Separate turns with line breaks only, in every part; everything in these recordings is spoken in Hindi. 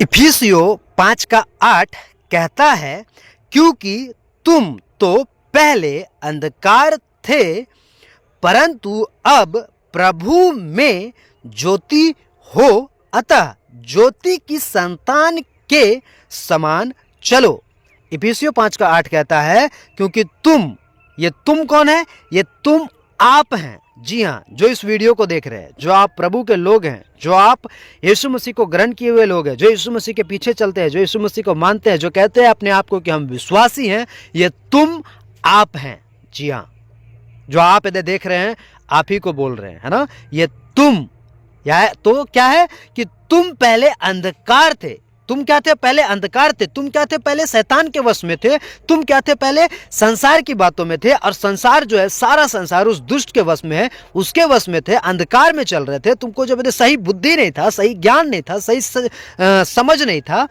इफिसियों 5:8 कहता है, क्योंकि तुम तो पहले अंधकार थे परंतु अब प्रभु में ज्योति हो, अतः ज्योति की संतान के समान चलो। इफिसियों 5:8 कहता है, क्योंकि तुम, ये तुम कौन है? ये तुम आप हैं। जी हाँ, जो इस वीडियो को देख रहे हैं, जो आप प्रभु के लोग हैं, जो आप यीशु मसीह को ग्रहण किए हुए लोग हैं, जो यीशु मसीह के पीछे चलते हैं, जो यीशु मसीह को मानते हैं, जो कहते हैं अपने आप को कि हम विश्वासी हैं, ये तुम आप हैं। जी हाँ, जो आप इधर देख रहे हैं, आप ही को बोल रहे हैं, है ना? ये तुम, या तो क्या है कि तुम पहले अंधकार थे। तुम क्या थे? पहले अंधकार थे। तुम क्या थे? पहले शैतान के वश में थे। तुम क्या थे? पहले संसार की बातों में थे, और संसार जो है, सारा संसार उस दुष्ट के वश में है, उसके वश में थे, अंधकार में चल रहे थे। तुमको जब सही बुद्धि नहीं था, सही ज्ञान नहीं था, सही समझ नहीं था,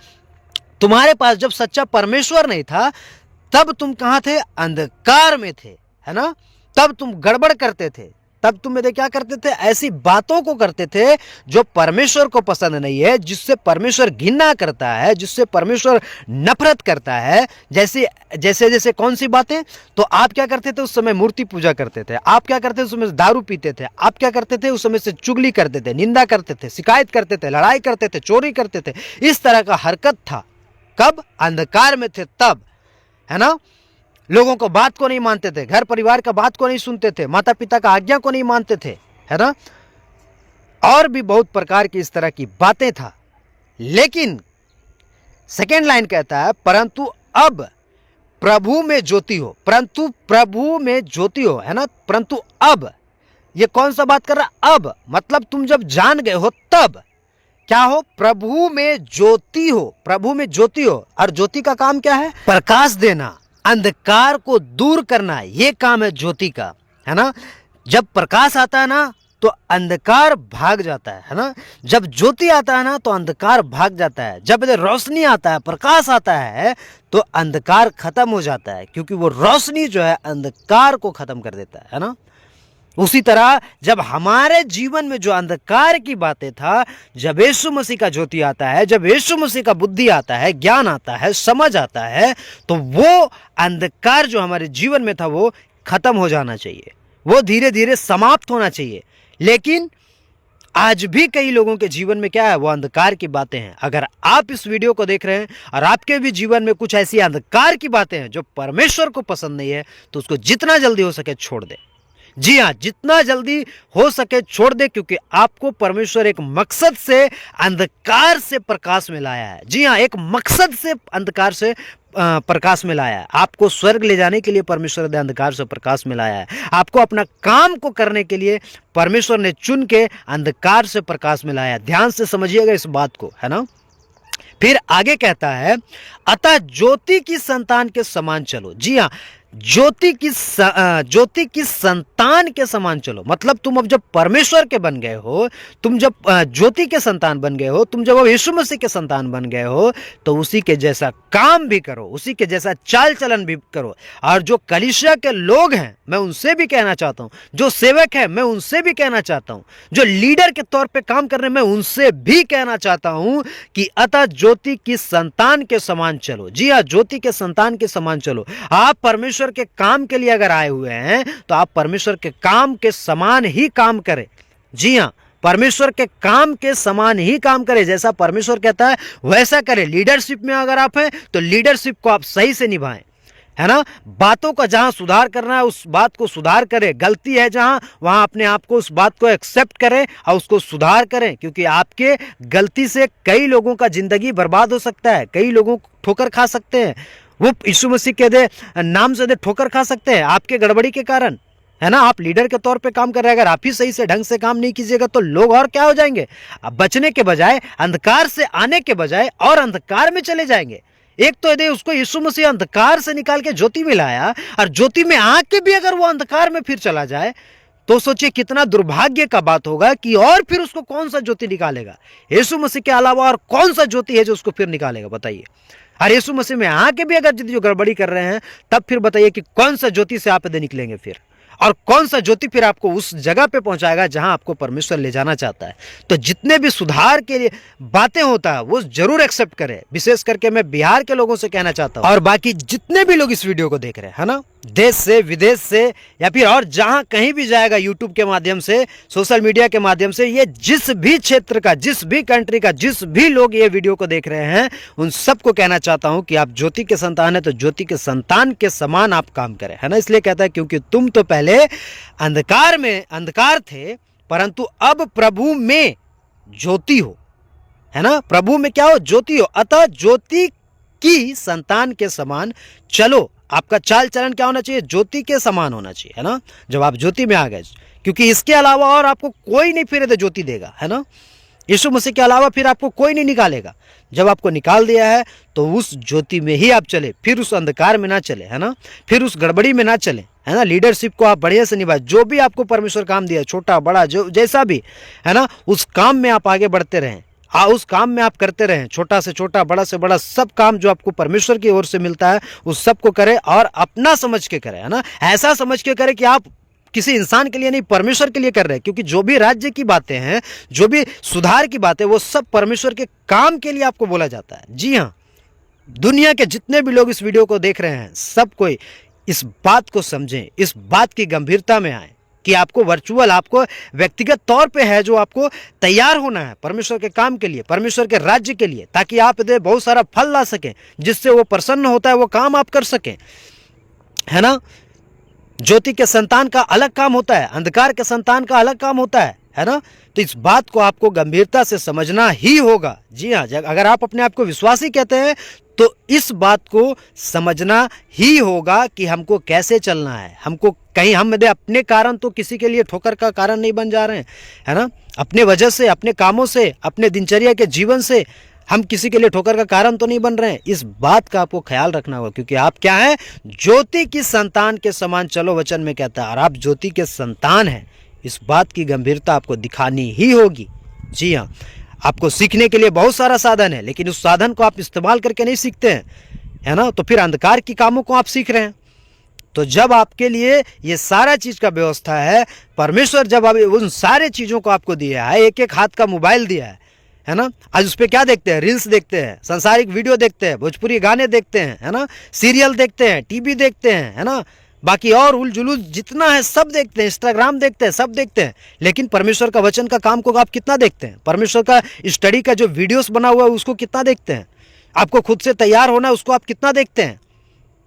तुम्हारे पास जब सच्चा परमेश्वर नहीं था, तब तुम कहाँ थे? अंधकार में थे, है ना? तब तुम गड़बड़ करते थे, तब तुम मेरे क्या करते थे? ऐसी बातों को करते थे जो परमेश्वर को पसंद नहीं है, जिससे परमेश्वर घृणा करता है, जिससे परमेश्वर नफरत करता है। जैसे जैसे जैसे कौन सी बातें? तो आप क्या करते थे? उस समय मूर्ति पूजा करते थे। आप क्या करते थे? उस समय दारू पीते थे। आप क्या करते थे? उस समय से चुगली करते थे, निंदा करते थे, शिकायत करते थे, लड़ाई करते थे, चोरी करते थे। इस तरह का हरकत था। कब? अंधकार में थे तब, है ना? लोगों को बात को नहीं मानते थे, घर परिवार का बात को नहीं सुनते थे, माता पिता का आज्ञा को नहीं मानते थे, है ना? और भी बहुत प्रकार की इस तरह की बातें था। लेकिन सेकेंड लाइन कहता है, परंतु अब प्रभु में ज्योति हो। परंतु प्रभु में ज्योति हो, है ना? परंतु अब, ये कौन सा बात कर रहा? अब मतलब तुम जब जान गए हो तब क्या हो? प्रभु में ज्योति हो। प्रभु में ज्योति हो। और ज्योति का काम क्या है? प्रकाश देना, अंधकार को दूर करना, ये काम है ज्योति का, है ना? जब प्रकाश आता है ना तो अंधकार भाग जाता है ना? जब ज्योति आता है ना तो अंधकार भाग जाता है। जब रोशनी आता है, प्रकाश आता है, तो अंधकार खत्म हो जाता है, क्योंकि वो रोशनी जो है अंधकार को खत्म कर देता है ना? उसी तरह जब हमारे जीवन में जो अंधकार की बातें था, जब यीशु मसीह का ज्योति आता है, जब यीशु मसीह का बुद्धि आता है, ज्ञान आता है, समझ आता है, तो वो अंधकार जो हमारे जीवन में था वो खत्म हो जाना चाहिए, वो धीरे धीरे समाप्त होना चाहिए। लेकिन आज भी कई लोगों के जीवन में क्या है? वो अंधकार की बातें हैं। अगर आप इस वीडियो को देख रहे हैं और आपके भी जीवन में कुछ ऐसी अंधकार की बातें हैं जो परमेश्वर को पसंद नहीं है, तो उसको जितना जल्दी हो सके छोड़ दें। जी हाँ, जितना जल्दी हो सके छोड़ दे, क्योंकि आपको परमेश्वर एक मकसद से अंधकार से प्रकाश में लाया है। जी हाँ, एक मकसद से अंधकार से प्रकाश में लाया है। आपको स्वर्ग ले जाने के लिए परमेश्वर ने अंधकार से प्रकाश में लाया है। आपको अपना काम को करने के लिए परमेश्वर ने चुन के अंधकार से प्रकाश में लाया है। ध्यान से समझिएगा इस बात को, है ना? फिर आगे कहता है, अतः ज्योति की संतान के समान चलो। जी हाँ, ज्योति की संतान के समान चलो। मतलब तुम अब जब परमेश्वर के बन गए हो, तुम जब ज्योति के संतान बन गए हो, तुम जब अब यीशु मसीह के संतान बन गए हो, तो उसी के जैसा काम भी करो, उसी के जैसा चाल चलन भी करो। और जो कलीसिया के लोग हैं, मैं उनसे भी कहना चाहता हूं, जो सेवक है मैं उनसे भी कहना चाहता हूं, जो लीडर के तौर पे काम कर रहे हैं मैं उनसे भी कहना चाहता हूं कि अतः ज्योति की संतान के समान चलो। जी हाँ, ज्योति के संतान के समान चलो। आप परमेश्वर के काम के लिए अगर आए हुए हैं, तो आप परमेश्वर के काम के समान ही काम करें। जी हाँ, परमेश्वर के काम के समान ही काम करें। जैसा परमेश्वर कहता है वैसा करें। लीडरशिप में अगर आप हैं तो लीडरशिप को आप सही से निभाएं, है ना? बातों का जहां सुधार करना है उस बात को सुधार करें। गलती है जहां, वहां अपने आप को उस बात को एक्सेप्ट करें और उसको सुधार करें, क्योंकि आपके गलती से कई लोगों का जिंदगी बर्बाद हो सकता है, कई लोगों को ठोकर खा सकते हैं। वो यीशु मसीह के नाम से ठोकर खा सकते हैं आपके गड़बड़ी के कारण, है ना? आप लीडर के तौर पे काम कर रहे हैं, अगर आप ही सही से ढंग से काम नहीं कीजिएगा तो लोग और क्या हो जाएंगे? अब बचने के बजाय, अंधकार से आने के बजाय और अंधकार में चले जाएंगे। एक तो यदि उसको यीशु मसीह अंधकार से निकाल के ज्योति में लाया, और ज्योति में आके भी अगर वो अंधकार में फिर चला जाए, तो सोचिए कितना दुर्भाग्य का बात होगा कि और फिर उसको कौन सा ज्योति निकालेगा? यीशु मसीह के अलावा और कौन सा ज्योति है जो उसको फिर निकालेगा? बताइए। और यीशु मसीह में आके भी अगर जो गड़बड़ी कर रहे हैं, तब फिर बताइए कि कौन सा ज्योति से आप निकलेंगे फिर? और कौन सा ज्योति फिर आपको उस जगह पे पहुंचाएगा जहां आपको परमेश्वर ले जाना चाहता है। तो जितने भी सुधार के लिए बातें होता है वो जरूर एक्सेप्ट करें। विशेष करके मैं बिहार के लोगों से कहना चाहता हूं, और बाकी जितने भी लोग इस वीडियो को देख रहे हैं, है ना, देश से विदेश से या फिर और जहां कहीं भी जाएगा, यूट्यूब के माध्यम से, सोशल मीडिया के माध्यम से, ये जिस भी क्षेत्र का, जिस भी कंट्री का, जिस भी लोग ये वीडियो को देख रहे हैं, उन सबको कहना चाहता हूं कि आप ज्योति के संतान है तो ज्योति के संतान के समान आप काम करें, है ना। इसलिए कहता है क्योंकि तुम तो पहले अंधकार थे, परंतु अब प्रभु में ज्योति हो, है ना। प्रभु में क्या हो? ज्योति हो। अतः ज्योति की संतान के समान चलो। आपका चाल चलन क्या होना चाहिए? ज्योति के समान होना चाहिए, है ना। जब आप ज्योति में आ गए, क्योंकि इसके अलावा और आपको कोई नहीं फिर ज्योति देगा, है ना। यीशु मसीह के अलावा फिर आपको कोई नहीं निकालेगा। जब आपको निकाल दिया है तो उस ज्योति में ही आप चले, फिर उस अंधकार में ना चले, है ना, फिर उस गड़बड़ी में ना चले, है ना। लीडरशिप को आप बढ़िया से निभाए। जो भी आपको परमेश्वर काम दिया, छोटा बड़ा जो जैसा भी, है ना, उस काम में आप आगे बढ़ते रहें। उस काम में आप करते रहें। छोटा से छोटा, बड़ा से बड़ा, सब काम जो आपको परमेश्वर की ओर से मिलता है उस सब को करें, और अपना समझ के करें, है ना। ऐसा समझ के करें कि आप किसी इंसान के लिए नहीं, परमेश्वर के लिए कर रहे हैं। क्योंकि जो भी राज्य की बातें हैं, जो भी सुधार की बातें, वो सब परमेश्वर के काम के लिए आपको बोला जाता है। जी हाँ, दुनिया के जितने भी लोग इस वीडियो को देख रहे हैं, सब कोई इस बात को समझें, इस बात की गंभीरता में आए कि आपको वर्चुअल, आपको व्यक्तिगत तौर पे है जो आपको तैयार होना है परमेश्वर के काम के लिए, परमेश्वर के राज्य के लिए, ताकि आप बहुत सारा फल ला सकें, जिससे वो प्रसन्न होता है, वो काम आप कर सकें, है ना। ज्योति के संतान का अलग काम होता है, अंधकार के संतान का अलग काम होता है ना। तो इस बात को आपको गंभीरता से समझना ही होगा। जी हाँ, अगर आप अपने आप को विश्वासी कहते हैं तो इस बात को समझना ही होगा कि हमको कैसे चलना है। हमको कहीं हम अपने कारण तो किसी के लिए ठोकर का कारण नहीं बन जा रहे हैं, है ना। अपने वजह से, अपने कामों से, अपने दिनचर्या के जीवन से हम किसी के लिए ठोकर का कारण तो नहीं बन रहे हैं। इस बात का आपको ख्याल रखना होगा, क्योंकि आप क्या हैं? ज्योति की संतान के समान चलो, वचन में कहता है, और आप ज्योति के संतान हैं। इस बात की गंभीरता आपको दिखानी ही होगी। जी हाँ, आपको सीखने के लिए बहुत सारा साधन है, लेकिन उस साधन को आप इस्तेमाल करके नहीं सीखते हैं, है ना, तो फिर अंधकार की कामों को आप सीख रहे हैं। तो जब आपके लिए ये सारा चीज का व्यवस्था है, परमेश्वर जब अब उन सारे चीजों को आपको दिया है, एक एक हाथ का मोबाइल दिया है ना। आज उस पर क्या देखते हैं? रील्स देखते हैं, सांसारिक वीडियो देखते हैं, भोजपुरी गाने देखते हैं, है ना, सीरियल देखते हैं, टीवी देखते हैं, है ना, बाकी और उल जुलूस जितना है सब देखते हैं, इंस्टाग्राम देखते हैं, सब देखते हैं। लेकिन परमेश्वर का वचन का काम को आप कितना देखते हैं? परमेश्वर का स्टडी का जो वीडियोस बना हुआ है उसको कितना देखते हैं? आपको खुद से तैयार होना है, उसको आप कितना देखते हैं,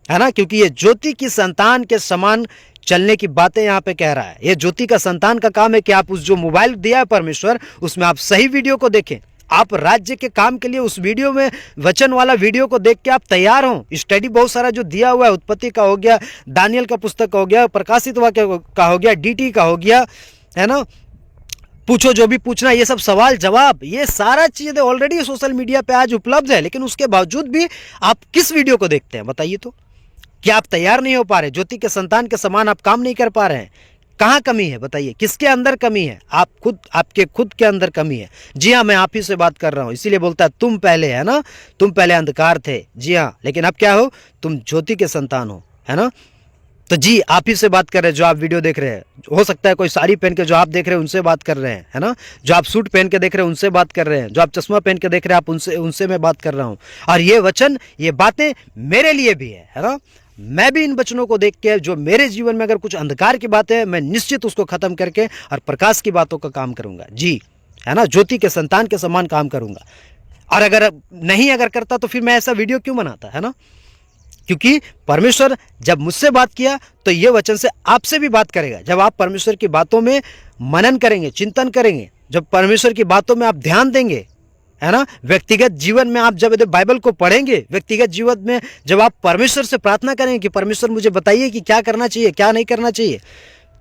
है ना। क्योंकि ये ज्योति की संतान के समान चलने की बातें यहाँ पे कह रहा है। ये ज्योति का संतान का काम है कि आप उस जो मोबाइल दिया है परमेश्वर, उसमें आप सही वीडियो को देखें। आप राज्य के काम के लिए उस वीडियो में, वचन वाला वीडियो को देख के आप तैयार हो। स्टडी बहुत सारा जो दिया हुआ है, उत्पत्ति का हो गया, दानियल का पुस्तक का हो गया, प्रकाशित वाक्य का हो गया, डीटी का हो गया, है ना, पूछो जो भी पूछना, ये सब सवाल जवाब, ये सारा चीजें ऑलरेडी सोशल मीडिया पे आज उपलब्ध है। लेकिन उसके बावजूद भी आप किस वीडियो को देखते हैं? बताइए तो। क्या आप तैयार नहीं हो पा रहे? ज्योति के संतान के समान आप काम नहीं कर पा रहे हैं? कहाँ कमी है? बताइए, किसके अंदर कमी है? आपके खुद के अंदर कमी है। जी हाँ, मैं आप ही से बात कर रहा हूँ। इसीलिए बोलता है तुम पहले, है ना, तुम पहले अंधकार थे। जी हाँ, लेकिन अब क्या हो? तुम ज्योति के संतान हो, है ना। तो जी, आप ही से बात कर रहे हैं जो आप वीडियो देख रहे हैं। हो सकता है कोई साड़ी पहन के जो आप देख रहे हैं उनसे बात कर रहे हैं, है ना, जो आप सूट पहन के देख रहे हैं उनसे बात कर रहे हैं, जो आप चश्मा पहन के देख रहे हैं आप उनसे मैं बात कर रहा हूँ। और ये वचन, ये बातें मेरे लिए भी है ना। मैं भी इन वचनों को देख के, जो मेरे जीवन में अगर कुछ अंधकार की बातें हैं, मैं निश्चित उसको खत्म करके और प्रकाश की बातों का काम करूंगा। जी, है ना, ज्योति के संतान के समान काम करूंगा। और अगर करता तो फिर मैं ऐसा वीडियो क्यों बनाता, है ना। क्योंकि परमेश्वर जब मुझसे बात किया तो ये वचन से आपसे भी बात करेगा। जब आप परमेश्वर की बातों में मनन करेंगे, चिंतन करेंगे, जब परमेश्वर की बातों में आप ध्यान देंगे, है ना, व्यक्तिगत जीवन में आप जब बाइबल को पढ़ेंगे, व्यक्तिगत जीवन में जब आप परमेश्वर से प्रार्थना करेंगे कि परमेश्वर मुझे बताइए कि क्या करना चाहिए, क्या नहीं करना चाहिए,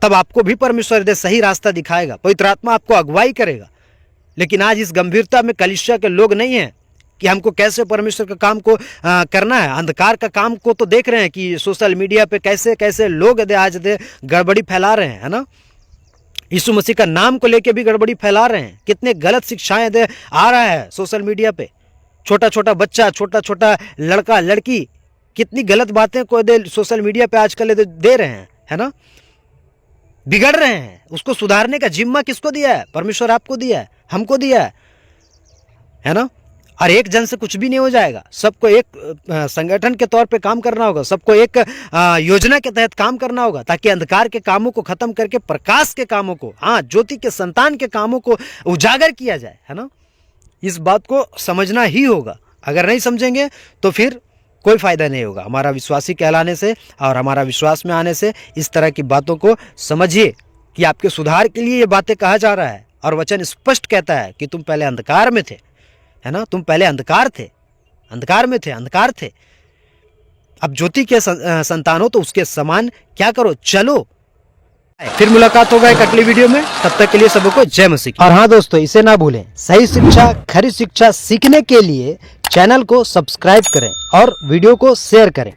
तब आपको भी परमेश्वर सही रास्ता दिखाएगा, पवित्र आत्मा आपको अगुवाई करेगा। लेकिन आज इस गंभीरता में कलीसिया के लोग नहीं हैं कि हमको कैसे परमेश्वर का काम को करना है। अंधकार का काम को तो देख रहे हैं कि सोशल मीडिया पे कैसे कैसे लोग आज गड़बड़ी फैला रहे हैं, है ना। यीशु मसीह का नाम को लेके भी गड़बड़ी फैला रहे हैं। कितने गलत शिक्षाएं आ रहा है सोशल मीडिया पे। छोटा छोटा बच्चा, छोटा छोटा लड़का लड़की कितनी गलत बातें को सोशल मीडिया पे आजकल दे रहे हैं, है ना। बिगड़ रहे हैं, उसको सुधारने का जिम्मा किसको दिया है? परमेश्वर आपको दिया है, हमको दिया है ना। और एक जन से कुछ भी नहीं हो जाएगा, सबको एक संगठन के तौर पे काम करना होगा, सबको एक योजना के तहत काम करना होगा, ताकि अंधकार के कामों को खत्म करके प्रकाश के कामों को, हाँ, ज्योति के संतान के कामों को उजागर किया जाए, है ना। इस बात को समझना ही होगा। अगर नहीं समझेंगे तो फिर कोई फायदा नहीं होगा हमारा विश्वासी कहलाने से और हमारा विश्वास में आने से। इस तरह की बातों को समझिए कि आपके सुधार के लिए ये बातें कहा जा रहा है। और वचन स्पष्ट कहता है कि तुम पहले अंधकार में थे, है ना, तुम पहले अंधकार थे, अंधकार में थे, अंधकार थे, अब ज्योति के संतान हो तो उसके समान क्या करो, चलो। फिर मुलाकात होगा एक अगली वीडियो में, तब तक के लिए सबको जय मसीह। और हाँ दोस्तों, इसे ना भूलें, सही शिक्षा, खरी शिक्षा सीखने के लिए चैनल को सब्सक्राइब करें और वीडियो को शेयर करें।